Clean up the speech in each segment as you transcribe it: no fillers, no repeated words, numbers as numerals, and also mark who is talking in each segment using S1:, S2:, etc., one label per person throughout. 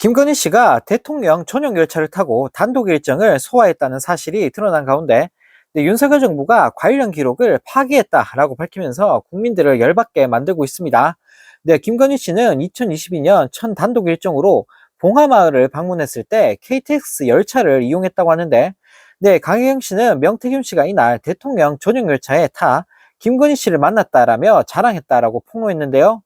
S1: 김건희 씨가 대통령 전용 열차를 타고 단독 일정을 소화했다는 사실이 드러난 가운데 윤석열 정부가 관련 기록을 파기했다라고 밝히면서 국민들을 열받게 만들고 있습니다. 김건희 씨는 2022년 첫 단독 일정으로 봉하마을을 방문했을 때 KTX 열차를 이용했다고 하는데, 강혜경 씨는 명태균 씨가 이날 대통령 전용 열차에 타 김건희 씨를 만났다라며 자랑했다라고 폭로했는데요.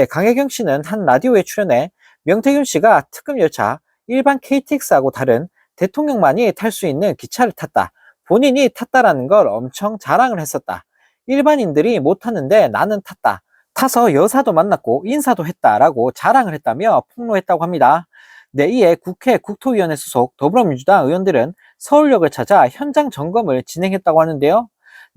S1: 강혜경 씨는 한 라디오에 출연해 명태균 씨가 특급 열차, 일반 KTX하고 다른 대통령만이 탈 수 있는 기차를 탔다. 본인이 탔다라는 걸 엄청 자랑을 했었다. 일반인들이 못 타는데 나는 탔다. 타서 여사도 만났고 인사도 했다라고 자랑을 했다며 폭로했다고 합니다. 이에 국회 국토위원회 소속 더불어민주당 의원들은 서울역을 찾아 현장 점검을 진행했다고 하는데요.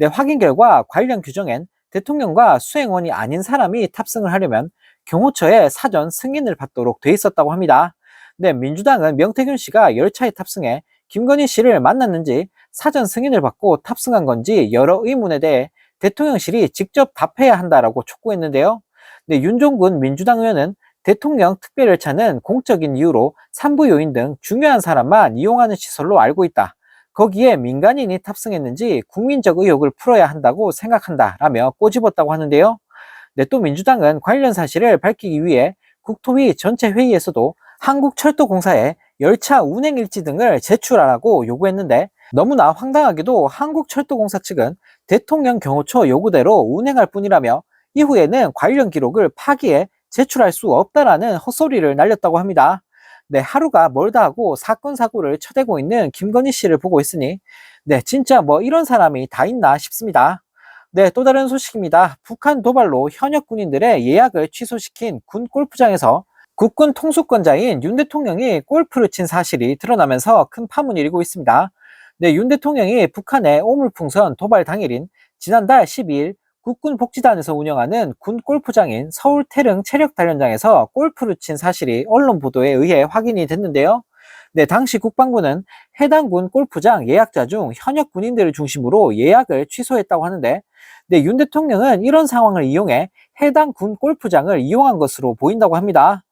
S1: 확인 결과 관련 규정엔 대통령과 수행원이 아닌 사람이 탑승을 하려면 경호처에 사전 승인을 받도록 돼 있었다고 합니다. 민주당은 명태균 씨가 열차에 탑승해 김건희 씨를 만났는지 사전 승인을 받고 탑승한 건지 여러 의문에 대해 대통령실이 직접 답해야 한다라고 촉구했는데요. 윤종군 민주당 의원은 대통령 특별열차는 공적인 이유로 산부 요인 등 중요한 사람만 이용하는 시설로 알고 있다. 거기에 민간인이 탑승했는지 국민적 의혹을 풀어야 한다고 생각한다라며 꼬집었다고 하는데요. 또 민주당은 관련 사실을 밝히기 위해 국토위 전체 회의에서도 한국철도공사에 열차 운행 일지 등을 제출하라고 요구했는데, 너무나 황당하게도 한국철도공사 측은 대통령 경호처 요구대로 운행할 뿐이라며 이후에는 관련 기록을 파기해 제출할 수 없다라는 헛소리를 날렸다고 합니다. 하루가 멀다 하고 사건 사고를 쳐대고 있는 김건희 씨를 보고 있으니 진짜 뭐 이런 사람이 다 있나 싶습니다. 또 다른 소식입니다. 북한 도발로 현역 군인들의 예약을 취소시킨 군 골프장에서 국군 통수권자인 윤 대통령이 골프를 친 사실이 드러나면서 큰 파문이 일고 있습니다. 윤 대통령이 북한의 오물풍선 도발 당일인 지난달 12일 국군 복지단에서 운영하는 군 골프장인 서울 태릉 체력단련장에서 골프를 친 사실이 언론 보도에 의해 확인이 됐는데요. 당시 국방부는 해당 군 골프장 예약자 중 현역 군인들을 중심으로 예약을 취소했다고 하는데, 윤 대통령은 이런 상황을 이용해 해당 군 골프장을 이용한 것으로 보인다고 합니다.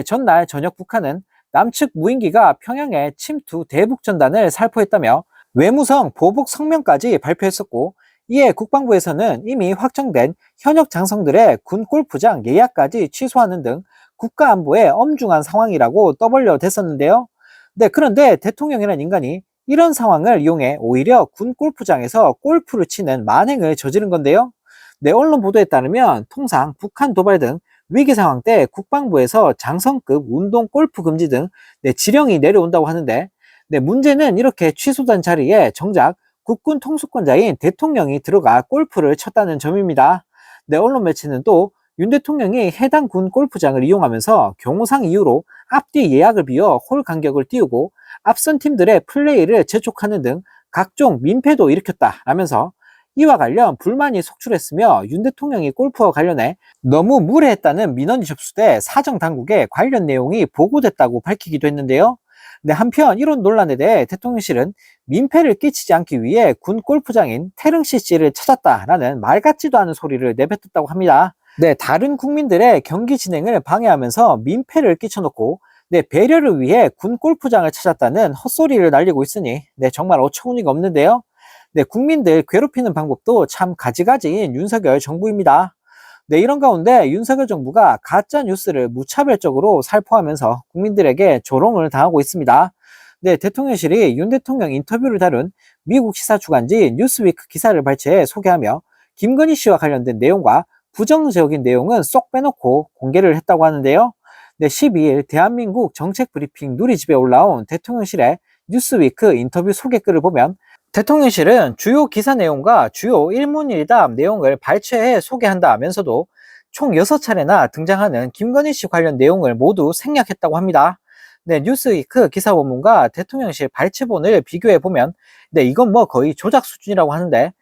S1: 전날 저녁 북한은 남측 무인기가 평양에 침투 대북 전단을 살포했다며 외무성 보복 성명까지 발표했었고, 이에 국방부에서는 이미 확정된 현역 장성들의 군 골프장 예약까지 취소하는 등 국가 안보에 엄중한 상황이라고 떠벌려 댔었는데요. 그런데 대통령이라는 인간이 이런 상황을 이용해 오히려 군 골프장에서 골프를 치는 만행을 저지른 건데요. 언론 보도에 따르면 통상 북한 도발 등 위기 상황 때 국방부에서 장성급 운동 골프 금지 등 지령이 내려온다고 하는데, 문제는 이렇게 취소된 자리에 정작 국군 통수권자인 대통령이 들어가 골프를 쳤다는 점입니다. 언론 매체는 또 윤 대통령이 해당 군 골프장을 이용하면서 경호상 이유로 앞뒤 예약을 비워 홀 간격을 띄우고 앞선 팀들의 플레이를 재촉하는 등 각종 민폐도 일으켰다라면서 이와 관련 불만이 속출했으며 윤 대통령이 골프와 관련해 너무 무례했다는 민원이 접수돼 사정당국에 관련 내용이 보고됐다고 밝히기도 했는데요. 한편 이런 논란에 대해 대통령실은 민폐를 끼치지 않기 위해 군 골프장인 태릉 CC를 찾았다라는 말 같지도 않은 소리를 내뱉었다고 합니다. 다른 국민들의 경기 진행을 방해하면서 민폐를 끼쳐놓고 배려를 위해 군 골프장을 찾았다는 헛소리를 날리고 있으니 정말 어처구니가 없는데요. 국민들 괴롭히는 방법도 참 가지가지인 윤석열 정부입니다. 이런 가운데 윤석열 정부가 가짜 뉴스를 무차별적으로 살포하면서 국민들에게 조롱을 당하고 있습니다. 대통령실이 윤 대통령 인터뷰를 다룬 미국 시사주간지 뉴스위크 기사를 발췌해 소개하며 김건희 씨와 관련된 내용과 부정적인 내용은 쏙 빼놓고 공개를 했다고 하는데요. 12일 대한민국 정책브리핑 누리집에 올라온 대통령실의 뉴스위크 인터뷰 소개글을 보면 대통령실은 주요 기사 내용과 주요 일문일답 내용을 발췌해 소개한다 하면서도 총 6차례나 등장하는 김건희 씨 관련 내용을 모두 생략했다고 합니다. 뉴스위크 기사 원문과 대통령실 발췌본을 비교해 보면 이건 뭐 거의 조작 수준이라고 하는데,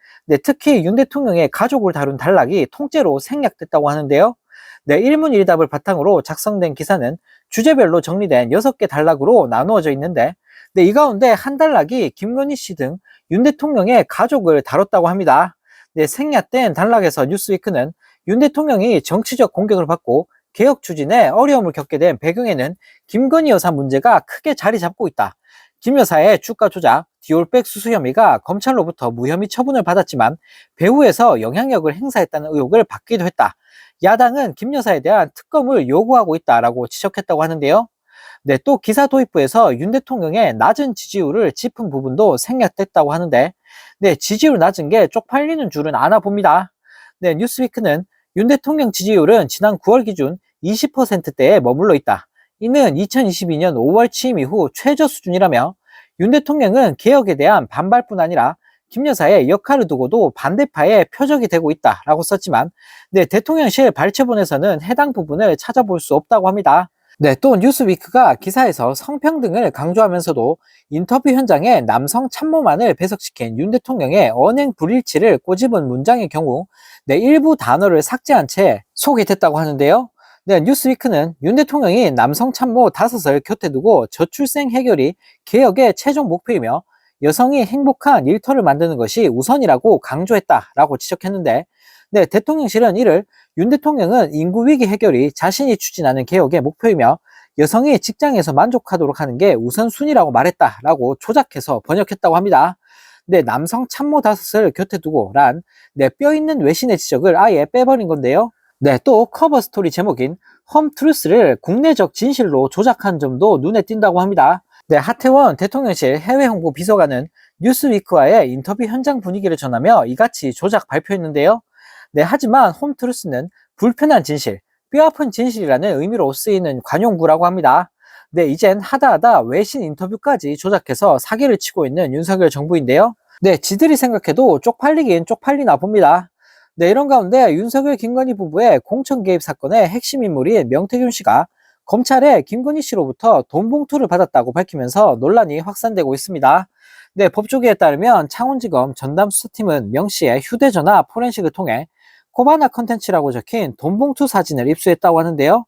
S1: 특히 윤 대통령의 가족을 다룬 단락이 통째로 생략됐다고 하는데요. 일문일답을 바탕으로 작성된 기사는 주제별로 정리된 6개 단락으로 나누어져 있는데, 이 가운데 한 단락이 김건희 씨 등 윤 대통령의 가족을 다뤘다고 합니다. 생략된 단락에서 뉴스위크는 윤 대통령이 정치적 공격을 받고 개혁 추진에 어려움을 겪게 된 배경에는 김건희 여사 문제가 크게 자리 잡고 있다. 김 여사의 주가 조작, 디올백 수수 혐의가 검찰로부터 무혐의 처분을 받았지만 배후에서 영향력을 행사했다는 의혹을 받기도 했다. 야당은 김 여사에 대한 특검을 요구하고 있다라고 지적했다고 하는데요. 네, 또 기사 도입부에서 윤 대통령의 낮은 지지율을 짚은 부분도 생략됐다고 하는데, 네, 지지율 낮은 게 쪽팔리는 줄은 아나 봅니다. 네, 뉴스위크는 윤 대통령 지지율은 지난 9월 기준 20%대에 머물러 있다. 이는 2022년 5월 취임 이후 최저 수준이라며 윤 대통령은 개혁에 대한 반발뿐 아니라 김 여사의 역할을 두고도 반대파의 표적이 되고 있다라고 썼지만 네, 대통령실 발췌본에서는 해당 부분을 찾아볼 수 없다고 합니다. 네, 또 뉴스위크가 기사에서 성평등을 강조하면서도 인터뷰 현장에 남성 참모만을 배석시킨 윤 대통령의 언행 불일치를 꼬집은 문장의 경우 네, 일부 단어를 삭제한 채 소개됐다고 하는데요. 네, 뉴스위크는 윤 대통령이 남성 참모 5을 곁에 두고 저출생 해결이 개혁의 최종 목표이며 여성이 행복한 일터를 만드는 것이 우선이라고 강조했다라고 지적했는데 네, 대통령실은 이를 윤 대통령은 인구위기 해결이 자신이 추진하는 개혁의 목표이며 여성이 직장에서 만족하도록 하는 게 우선순위라고 말했다라고 조작해서 번역했다고 합니다. 네, 남성 참모 5을 곁에 두고 란 네, 뼈있는 외신의 지적을 아예 빼버린 건데요. 네, 또 커버 스토리 제목인 홈트루스를 국내적 진실로 조작한 점도 눈에 띈다고 합니다. 네, 하태원 대통령실 해외 홍보 비서관은 뉴스위크와의 인터뷰 현장 분위기를 전하며 이같이 조작 발표했는데요. 네, 하지만 홈트루스는 불편한 진실, 뼈아픈 진실이라는 의미로 쓰이는 관용구라고 합니다. 네, 이젠 하다하다 외신 인터뷰까지 조작해서 사기를 치고 있는 윤석열 정부인데요. 네, 지들이 생각해도 쪽팔리긴 쪽팔리나 봅니다. 네, 이런 가운데 윤석열 김건희 부부의 공천 개입 사건의 핵심 인물인 명태균 씨가 검찰에 김건희 씨로부터 돈 봉투를 받았다고 밝히면서 논란이 확산되고 있습니다. 네, 법조계에 따르면 창원지검 전담수사팀은 명 씨의 휴대전화 포렌식을 통해 코바나 컨텐츠라고 적힌 돈 봉투 사진을 입수했다고 하는데요.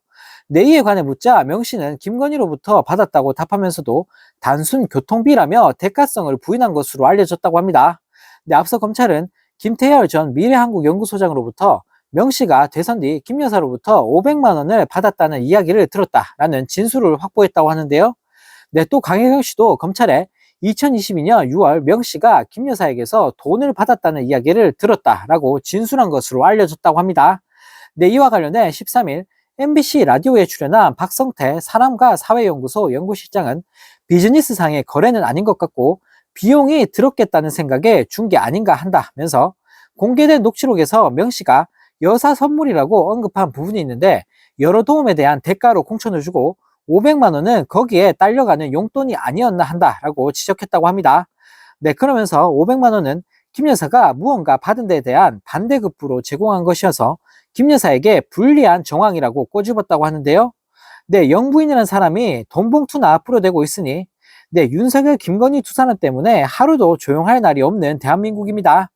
S1: 네, 이에 관해 묻자 명 씨는 김건희로부터 받았다고 답하면서도 단순 교통비라며 대가성을 부인한 것으로 알려졌다고 합니다. 네, 앞서 검찰은 김태열 전 미래한국연구소장으로부터 명 씨가 대선 뒤 김 여사로부터 500만 원을 받았다는 이야기를 들었다라는 진술을 확보했다고 하는데요. 네, 또 강혜경 씨도 검찰에 2022년 6월 명 씨가 김 여사에게서 돈을 받았다는 이야기를 들었다라고 진술한 것으로 알려졌다고 합니다. 네, 이와 관련해 13일 MBC 라디오에 출연한 박성태 사람과 사회연구소 연구실장은 비즈니스상의 거래는 아닌 것 같고 비용이 들었겠다는 생각에 준 게 아닌가 한다면서 공개된 녹취록에서 명 씨가 여사 선물이라고 언급한 부분이 있는데 여러 도움에 대한 대가로 공천을 주고 500만 원은 거기에 딸려가는 용돈이 아니었나 한다라고 지적했다고 합니다. 네, 그러면서 500만 원은 김 여사가 무언가 받은 데에 대한 반대급부로 제공한 것이어서 김 여사에게 불리한 정황이라고 꼬집었다고 하는데요. 네, 영부인이라는 사람이 돈 봉투나 풀어대고 있으니 네, 윤석열, 김건희 두 사람 때문에 하루도 조용할 날이 없는 대한민국입니다.